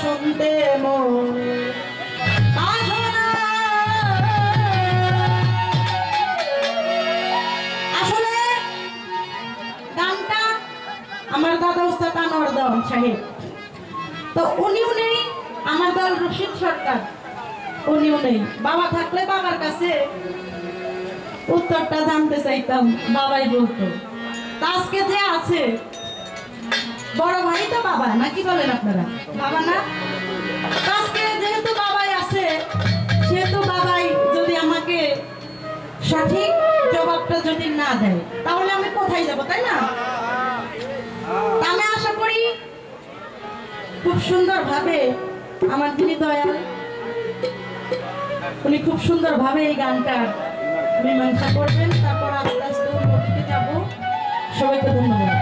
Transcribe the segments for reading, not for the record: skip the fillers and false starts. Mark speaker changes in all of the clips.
Speaker 1: শুনতে মন আসলে গানটা আমার দাদা উস্তাদ আনোয়ার দেওয়ান সাহেব, তো উনিও নেই, আমার দল রশিদ সরকার উনিও নেই। বাবা থাকলে বাবার কাছে উত্তরটা জানতে চাইতাম, বাবাই বলতো। আজকে যে আছে বড় ভাই তো বাবা, নাকি বলেন আপনারা? বাবা না? আজকে যেহেতু বাবাই আছে, সেহেতু বাবাই যদি আমাকে সঠিক জবাবটা যদি না দেয়, তাহলে আমি কোথায় যাব, তাই না? আমি আশা করি খুব সুন্দর ভাবে আমার যিনি দয়াল, উনি খুব সুন্দর ভাবে এই গানটার মীমাংসা করবেন, তারপর আস্তে আস্তে উন্নতিতে যাব। সবাইকে ধন্যবাদ।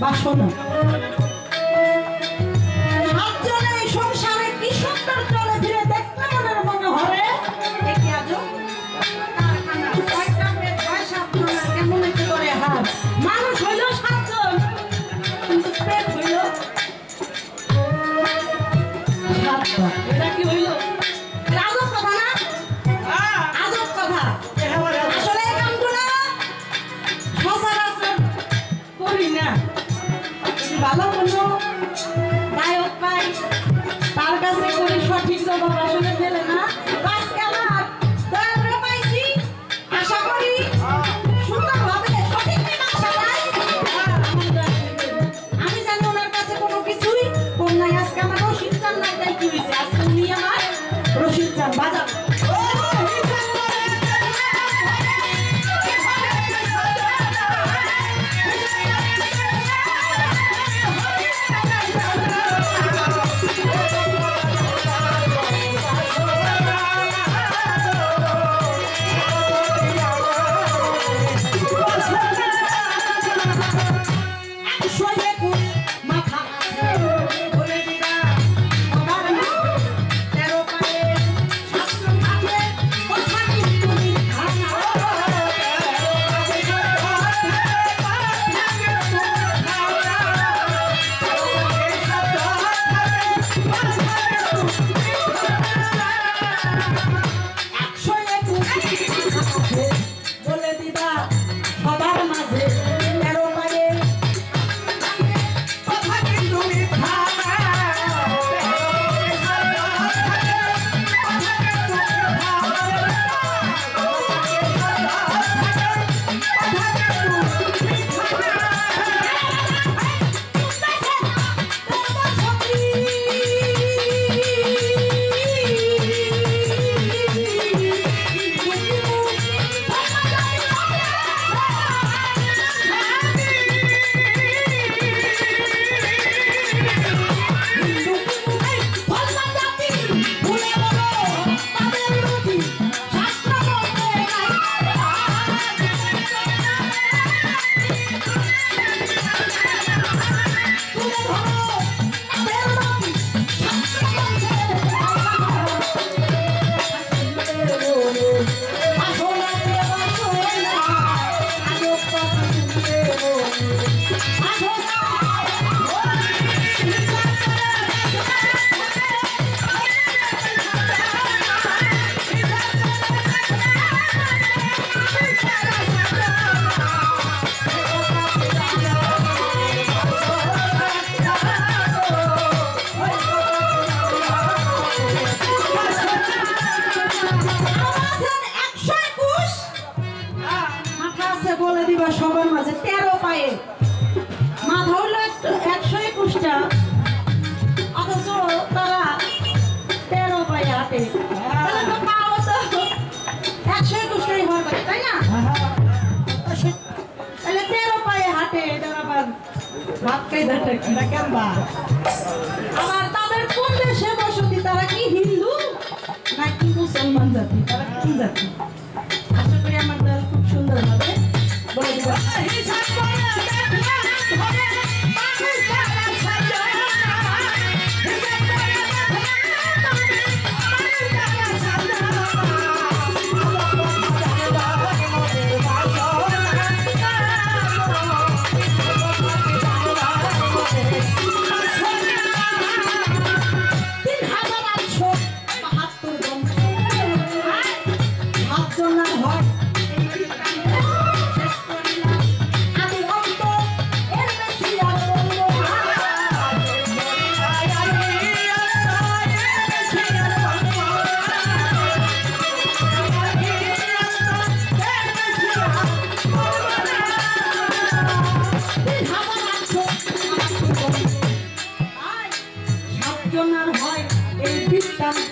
Speaker 1: বাসনা সাতজনে সংসারে কি সুন্দর চলে ফিরে দেখতে মনের মনে হবে। দেখি আজ কারখানা কয়টা মেয়ে ছয় সাতজন কেমন কি করে হাত মানুষ হইল সাতজন, কিন্তু পেট হইল সাতটা। এটা কি হইল? আজব কথা না? আজব কথা। আসলে এই কামগুলো সচরাচর করি না। ভালো কোনো গায়ক পাই, তার কাছে করি, সঠিক জবাব আসলে পেলে না। আজকে আমার দয়ালরে পাইছি, আশা করি সুন্দরভাবে সঠিক মীমাংসা পাই। আমি জানি ওনার কাছে কোনো কিছুই কম নাই। আজকে আমার রশিদ চান নাই, তাই কি হয়েছে? আজকে উনি আমার রশিদ চান বাজার। দুইটা অথচ তারা 13 পায়ে হাঁটে তাহলে তো পাও তো 121 হওয়ার কথা তাই না তাহলে 13 পায়ে হাঁটে এটা আবার ভাত খাইতে কি কেমবা আবার তাদের কোন দেশে বসতি তারা কি হিন্দু নাকি মুসলমান জাতি তারা কোন জাতি আশা করি আমার দল খুব সুন্দর হবে বলে দিব হয় এই বৃত্তান্ত